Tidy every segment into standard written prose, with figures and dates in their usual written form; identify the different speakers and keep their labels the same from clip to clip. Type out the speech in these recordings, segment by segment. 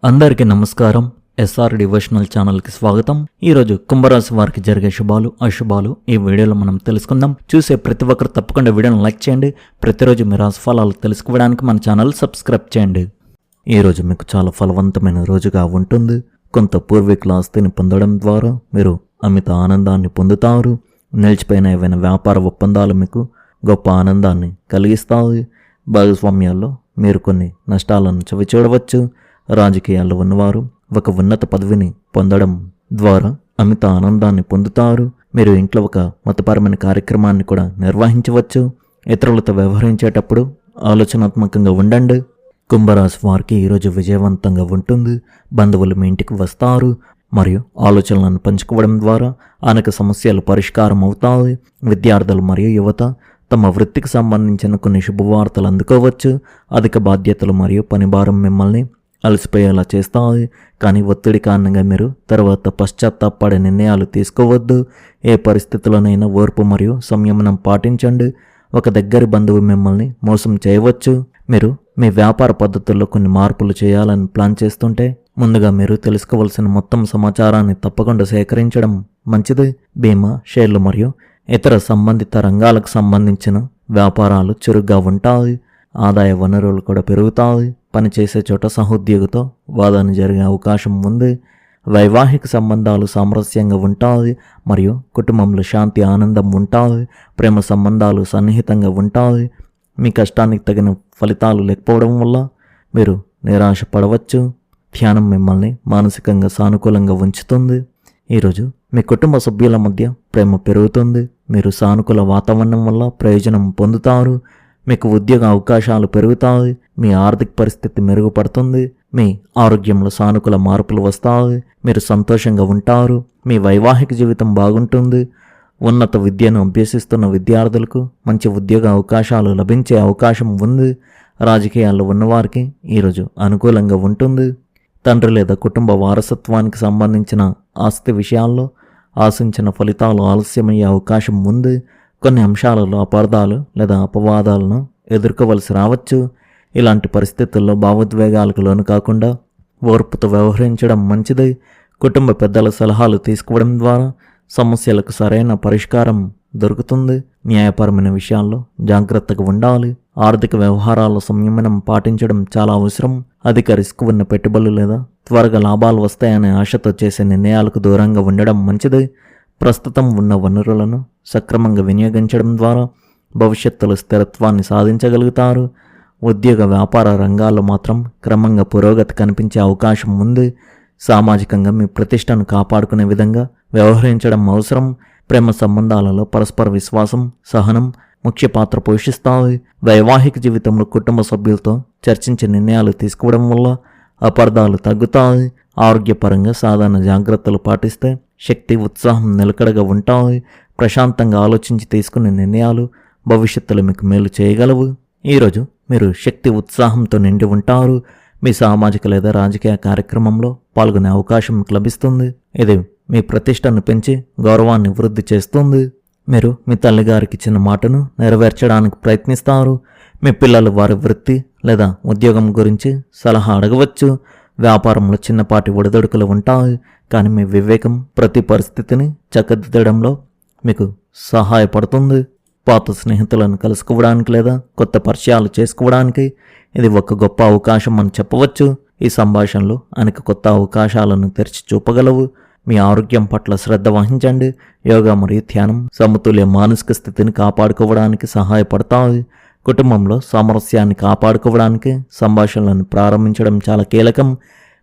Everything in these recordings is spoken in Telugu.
Speaker 1: అందరికీ నమస్కారం. ఎస్ఆర్ డివోషనల్ ఛానల్కి స్వాగతం. ఈరోజు కుంభరాశి వారికి జరిగే శుభాలు అశుభాలు ఈ వీడియోలో మనం తెలుసుకుందాం. చూసే ప్రతి ఒక్కరు తప్పకుండా వీడియోను లైక్ చేయండి. ప్రతిరోజు మీ రాశి ఫలాలు తెలుసుకోవడానికి మన ఛానల్ సబ్స్క్రైబ్ చేయండి. ఈరోజు మీకు చాలా ఫలవంతమైన రోజుగా ఉంటుంది. కొంత పూర్వీకుల ఆస్తిని పొందడం ద్వారా మీరు అమిత ఆనందాన్ని పొందుతారు. నిలిచిపోయిన ఏవైనా వ్యాపార ఒప్పందాలు మీకు గొప్ప ఆనందాన్ని కలిగిస్తాయి. భాగస్వామ్యాల్లో మీరు కొన్ని నష్టాలను చవిచూడవచ్చు. రాజకీయాల్లో ఉన్నవారు ఒక ఉన్నత పదవిని పొందడం ద్వారా అమిత ఆనందాన్ని పొందుతారు. మీరు ఇంట్లో ఒక మతపరమైన కార్యక్రమాన్ని కూడా నిర్వహించవచ్చు. ఇతరులతో వ్యవహరించేటప్పుడు ఆలోచనాత్మకంగా ఉండండి. కుంభరాశి వారికి ఈరోజు విజయవంతంగా ఉంటుంది. బంధువులు మీ ఇంటికి వస్తారు మరియు ఆలోచనలను పంచుకోవడం ద్వారా అనేక సమస్యలు పరిష్కారం అవుతాయి. విద్యార్థులు మరియు యువత తమ వృత్తికి సంబంధించిన కొన్ని శుభవార్తలు అందుకోవచ్చు. అధిక బాధ్యతలు మరియు పనిభారం మిమ్మల్ని అలసిపోయేలా చేస్తాయి. కానీ ఒత్తిడి కారణంగా మీరు తర్వాత పశ్చాత్తాపడే నిర్ణయాలు తీసుకోవద్దు. ఏ పరిస్థితుల్లోనైనా ఓర్పు మరియు సంయమనం పాటించండి. ఒక దగ్గరి బంధువు మిమ్మల్ని మోసం చేయవచ్చు. మీరు మీ వ్యాపార పద్ధతుల్లో కొన్ని మార్పులు చేయాలని ప్లాన్ చేస్తుంటే ముందుగా మీరు తెలుసుకోవాల్సిన మొత్తం సమాచారాన్ని తప్పకుండా సేకరించడం మంచిది. బీమా, షేర్లు మరియు ఇతర సంబంధిత రంగాలకు సంబంధించిన వ్యాపారాలు చురుగ్గా ఉంటాయి. ఆదాయ వనరులు కూడా పెరుగుతాయి. పనిచేసే చోట సహోద్యోగితో వాదన జరిగే అవకాశం ఉంది. వైవాహిక సంబంధాలు సామరస్యంగా ఉంటాయి మరియు కుటుంబంలో శాంతి ఆనందం ఉంటాయి. ప్రేమ సంబంధాలు సన్నిహితంగా ఉంటాయి. మీ కష్టానికి తగిన ఫలితాలు లేకపోవడం వల్ల మీరు నిరాశ పడవచ్చు. ధ్యానం మిమ్మల్ని మానసికంగా సానుకూలంగా ఉంచుతుంది. ఈరోజు మీ కుటుంబ సభ్యుల మధ్య ప్రేమ పెరుగుతుంది. మీరు సానుకూల వాతావరణం వల్ల ప్రయోజనం పొందుతారు. మీకు ఉద్యోగ అవకాశాలు పెరుగుతాయి. మీ ఆర్థిక పరిస్థితి మెరుగుపడుతుంది. మీ ఆరోగ్యంలో సానుకూల మార్పులు వస్తాయి. మీరు సంతోషంగా ఉంటారు. మీ వైవాహిక జీవితం బాగుంటుంది. ఉన్నత విద్యను అభ్యసిస్తున్న విద్యార్థులకు మంచి ఉద్యోగ అవకాశాలు లభించే అవకాశం ఉంది. రాజకీయాల్లో ఉన్నవారికి ఈరోజు అనుకూలంగా ఉంటుంది. తండ్రి లేదా కుటుంబ వారసత్వానికి సంబంధించిన ఆస్తి విషయాల్లో ఆశించిన ఫలితాలు ఆలస్యమయ్యే అవకాశం ఉంది. కొన్ని అంశాలలో అపార్థాలు లేదా అపవాదాలను ఎదుర్కోవలసి రావచ్చు. ఇలాంటి పరిస్థితుల్లో భావోద్వేగాలకు లోను కాకుండా ఓర్పుతో వ్యవహరించడం మంచిది. కుటుంబ పెద్దల సలహాలు తీసుకోవడం ద్వారా సమస్యలకు సరైన పరిష్కారం దొరుకుతుంది. న్యాయపరమైన విషయాల్లో జాగ్రత్తగా ఉండాలి. ఆర్థిక వ్యవహారాల సంయమనం పాటించడం చాలా అవసరం. అధిక రిస్క్ ఉన్న పెట్టుబడులు లేదా త్వరగా లాభాలు వస్తాయనే ఆశతో చేసే నిర్ణయాలకు దూరంగా ఉండడం మంచిది. ప్రస్తుతం ఉన్న వనరులను సక్రమంగా వినియోగించడం ద్వారా భవిష్యత్తులో స్థిరత్వాన్ని సాధించగలుగుతారు. ఉద్యోగ వ్యాపార రంగాల్లో మాత్రం క్రమంగా పురోగతి కనిపించే అవకాశం ఉంది. సామాజికంగా మీ ప్రతిష్టను కాపాడుకునే విధంగా వ్యవహరించడం అవసరం. ప్రేమ సంబంధాలలో పరస్పర విశ్వాసం, సహనం ముఖ్య పాత్ర పోషిస్తాయి. వైవాహిక జీవితంలో కుటుంబ సభ్యులతో చర్చించే నిర్ణయాలు తీసుకోవడం వల్ల అపార్థాలు తగ్గుతాయి. ఆరోగ్యపరంగా సాధారణ జాగ్రత్తలు పాటిస్తే శక్తి, ఉత్సాహం నిలకడగా ఉంటాయి. ప్రశాంతంగా ఆలోచించి తీసుకునే నిర్ణయాలు భవిష్యత్తులో మీకు మేలు చేయగలవు. ఈరోజు మీరు శక్తి, ఉత్సాహంతో నిండి ఉంటారు. మీ సామాజిక లేదా రాజకీయ కార్యక్రమంలో పాల్గొనే అవకాశం మీకు లభిస్తుంది. ఇది మీ ప్రతిష్టను పెంచి గౌరవాన్ని వృద్ధి చేస్తుంది. మీరు మీ తల్లిగారికి ఇచ్చిన మాటను నెరవేర్చడానికి ప్రయత్నిస్తారు. మీ పిల్లలు వారి వృత్తి లేదా ఉద్యోగం గురించి సలహా అడగవచ్చు. వ్యాపారంలో చిన్నపాటి ఒడిదొడుకులు ఉంటాయి. కానీ మీ వివేకం ప్రతి పరిస్థితిని చక్కదిద్దడంలో మీకు సహాయపడుతుంది. పాత స్నేహితులను కలుసుకోవడానికి లేదా కొత్త పరిచయాలు చేసుకోవడానికి ఇది ఒక గొప్ప అవకాశం అని చెప్పవచ్చు. ఈ సంభాషణలు అనేక కొత్త అవకాశాలను తెరిచి చూపగలవు. మీ ఆరోగ్యం పట్ల శ్రద్ధ వహించండి. యోగా మరియు ధ్యానం సమతుల్య మానసిక స్థితిని కాపాడుకోవడానికి సహాయపడతాయి. కుటుంబంలో సామరస్యాన్ని కాపాడుకోవడానికి సంభాషణలను ప్రారంభించడం చాలా కీలకం.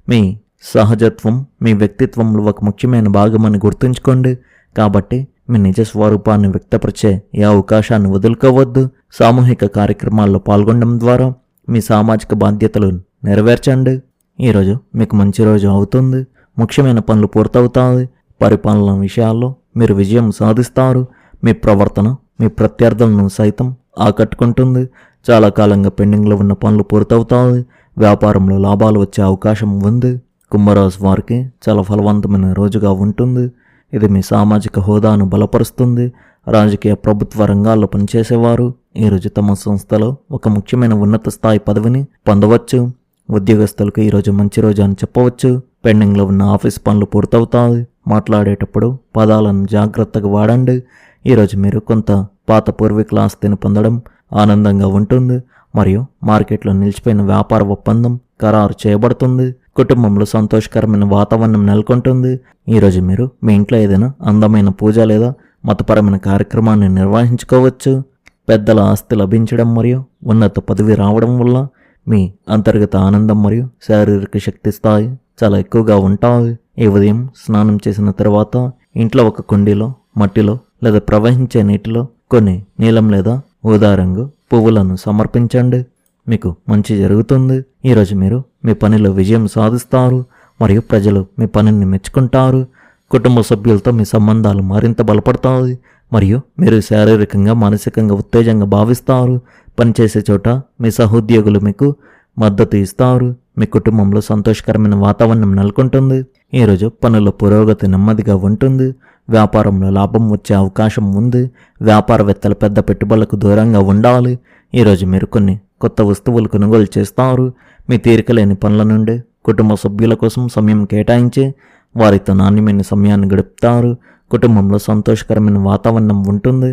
Speaker 1: మీ సహజత్వం మీ వ్యక్తిత్వంలో ఒక ముఖ్యమైన భాగమని గుర్తుంచుకోండి. కాబట్టి మీ నిజ స్వరూపాన్ని వ్యక్తపరిచే ఈ అవకాశాన్ని వదులుకోవద్దు. సామూహిక కార్యక్రమాల్లో పాల్గొనడం ద్వారా మీ సామాజిక బాధ్యతలు నెరవేర్చండి. ఈరోజు మీకు మంచి రోజు అవుతుంది. ముఖ్యమైన పనులు పూర్తవుతాయి. పరిపాలన విషయాల్లో మీరు విజయం సాధిస్తారు. మీ ప్రవర్తన మీ ప్రత్యర్థులను సైతం ఆకట్టుకుంటుంది. చాలా కాలంగా పెండింగ్లో ఉన్న పనులు పూర్తవుతాయి. వ్యాపారంలో లాభాలు వచ్చే అవకాశం ఉంది. కుంభరాశి వారికి చాలా ఫలవంతమైన రోజుగా ఉంటుంది. ఇది మీ సామాజిక హోదాను బలపరుస్తుంది. రాజకీయ ప్రభుత్వ రంగాల్లో పనిచేసేవారు ఈరోజు తమ సంస్థలో ఒక ముఖ్యమైన ఉన్నత స్థాయి పదవిని పొందవచ్చు. ఉద్యోగస్తులకు ఈరోజు మంచి రోజు అని చెప్పవచ్చు. పెండింగ్లో ఉన్న ఆఫీస్ పనులు పూర్తవుతాయి. మాట్లాడేటప్పుడు పదాలను జాగ్రత్తగా వాడండి. ఈరోజు మీరు కొంత పాత పూర్వీకుల ఆస్తిని పొందడం ఆనందంగా ఉంటుంది. మరియు మార్కెట్లో నిలిచిపోయిన వ్యాపార ఒప్పందం ఖరారు చేయబడుతుంది. కుటుంబంలో సంతోషకరమైన వాతావరణం నెలకొంటుంది. ఈరోజు మీరు మీ ఇంట్లో ఏదైనా అందమైన పూజ లేదా మతపరమైన కార్యక్రమాన్ని నిర్వహించుకోవచ్చు. పెద్దల ఆస్తి లభించడం మరియు ఉన్నత పదవి రావడం వల్ల మీ అంతర్గత ఆనందం మరియు శారీరక శక్తి స్థాయి చాలా ఎక్కువగా ఉంటాయి. ఈ ఉదయం స్నానం చేసిన తర్వాత ఇంట్లో ఒక కుండీలో మట్టిలో లేదా ప్రవహించే నీటిలో కొన్ని నీలం లేదా ఊదా రంగు పువ్వులను సమర్పించండి. మీకు మంచి జరుగుతుంది. ఈరోజు మీరు మీ పనిలో విజయం సాధిస్తారు మరియు ప్రజలు మీ పనిని మెచ్చుకుంటారు. కుటుంబ సభ్యులతో మీ సంబంధాలు మరింత బలపడతాయి మరియు మీరు శారీరకంగా మానసికంగా ఉత్తేజంగా భావిస్తారు. పనిచేసే చోట మీ సహోద్యోగులు మీకు మద్దతు ఇస్తారు. మీ కుటుంబంలో సంతోషకరమైన వాతావరణం నెలకొంటుంది. ఈరోజు పనుల పురోగతి నెమ్మదిగా ఉంటుంది. వ్యాపారంలో లాభం వచ్చే అవకాశం ఉంది. వ్యాపారవేత్తలు పెద్ద పెట్టుబడులకు దూరంగా ఉండాలి. ఈరోజు మీరు కొన్ని కొత్త వస్తువులు కొనుగోలు చేస్తారు. మీ తీరిక లేని పనుల నుండి కుటుంబ సభ్యుల కోసం సమయం కేటాయించి వారితో నాణ్యమైన సమయాన్ని గడుపుతారు. కుటుంబంలో సంతోషకరమైన వాతావరణం ఉంటుంది.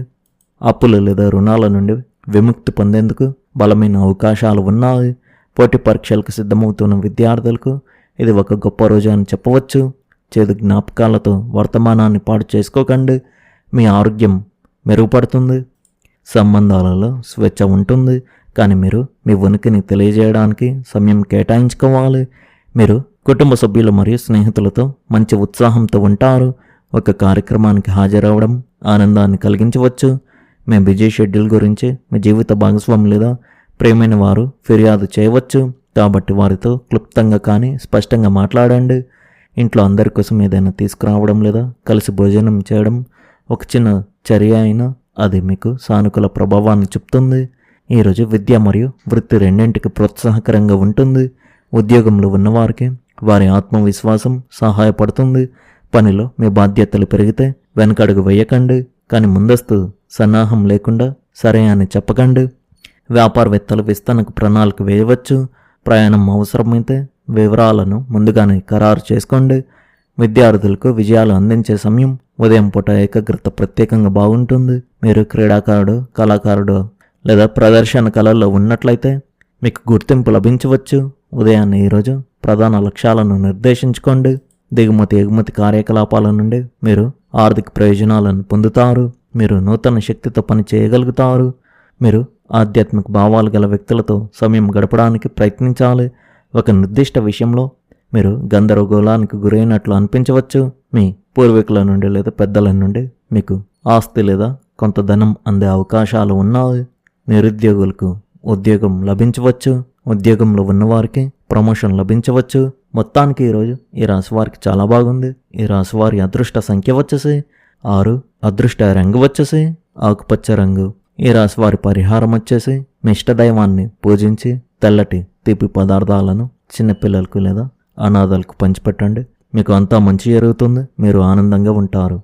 Speaker 1: అప్పులు లేదా రుణాల నుండి విముక్తి పొందేందుకు బలమైన అవకాశాలు ఉన్నాయి. పోటీ పరీక్షలకు సిద్ధమవుతున్న విద్యార్థులకు ఇది ఒక గొప్ప రోజు అని చెప్పవచ్చు. చేదు జ్ఞాపకాలతో వర్తమానాన్ని పాడు చేసుకోకండి. మీ ఆరోగ్యం మెరుగుపడుతుంది. సంబంధాలలో స్వేచ్ఛ ఉంటుంది, కానీ మీరు మీ ఉనికిని తెలియజేయడానికి సమయం కేటాయించుకోవాలి. మీరు కుటుంబ సభ్యులు మరియు స్నేహితులతో మంచి ఉత్సాహంతో ఉంటారు. ఒక కార్యక్రమానికి హాజరవడం ఆనందాన్ని కలిగించవచ్చు. మీ బిజీ షెడ్యూల్ గురించి మీ జీవిత భాగస్వామి లేదా ప్రియమైన వారు ఫిర్యాదు చేయవచ్చు. కాబట్టి వారితో క్లుప్తంగా కానీ స్పష్టంగా మాట్లాడండి. ఇంట్లో అందరి కోసం ఏదైనా తీసుకురావడం లేదా కలిసి భోజనం చేయడం ఒక చిన్న చర్య అయినా అది మీకు సానుకూల ప్రభావాన్ని చూపుతుంది. ఈరోజు విద్య మరియు వృత్తి రెండింటికి ప్రోత్సాహకరంగా ఉంటుంది. ఉద్యోగంలో ఉన్నవారికి వారి ఆత్మవిశ్వాసం సహాయపడుతుంది. పనిలో మీ బాధ్యతలు పెరిగితే వెనకడుగు వేయకండి, కానీ ముందస్తు సన్నాహం లేకుండా సరే అని చెప్పకండి. వ్యాపారవేత్తలు విస్తరణకు ప్రణాళిక వేయవచ్చు. ప్రయాణం అవసరమైతే వివరాలను ముందుగానే ఖరారు చేసుకోండి. విద్యార్థులకు విజయాలు అందించే సమయం ఉదయం పూట ఏకాగ్రత ప్రత్యేకంగా బాగుంటుంది. మీరు క్రీడాకారుడు, కళాకారుడు లేదా ప్రదర్శన కళల్లో ఉన్నట్లయితే మీకు గుర్తింపు లభించవచ్చు. ఉదయాన్నే ఈరోజు ప్రధాన లక్ష్యాలను నిర్దేశించుకోండి. దిగుమతి ఎగుమతి కార్యకలాపాల నుండి మీరు ఆర్థిక ప్రయోజనాలను పొందుతారు. మీరు నూతన శక్తితో పని చేయగలుగుతారు. మీరు ఆధ్యాత్మిక భావాలు గల వ్యక్తులతో సమయం గడపడానికి ప్రయత్నించాలి. ఒక నిర్దిష్ట విషయంలో మీరు గందరగోళానికి గురైనట్లు అనిపించవచ్చు. మీ పూర్వీకుల నుండి లేదా పెద్దల నుండి మీకు ఆస్తి లేదా కొంత ధనం అందే అవకాశాలు ఉన్నాయి. నిరుద్యోగులకు ఉద్యోగం లభించవచ్చు. ఉద్యోగంలో ఉన్నవారికి ప్రమోషన్ లభించవచ్చు. మొత్తానికి ఈరోజు ఈ రాశి వారికి చాలా బాగుంది. ఈ రాశి వారి అదృష్ట సంఖ్య వచ్చేసి 6, అదృష్ట రంగు వచ్చేసి ఆకుపచ్చ రంగు. ఈ రాశి వారి పరిహారం వచ్చేసి మీ ఇష్టదైవాన్ని పూజించి తెల్లటి తీపి పదార్థాలను చిన్నపిల్లలకు లేదా అనాథలకు పంచిపెట్టండి. మీకు అంతా మంచి జరుగుతుంది. మీరు ఆనందంగా ఉంటారు.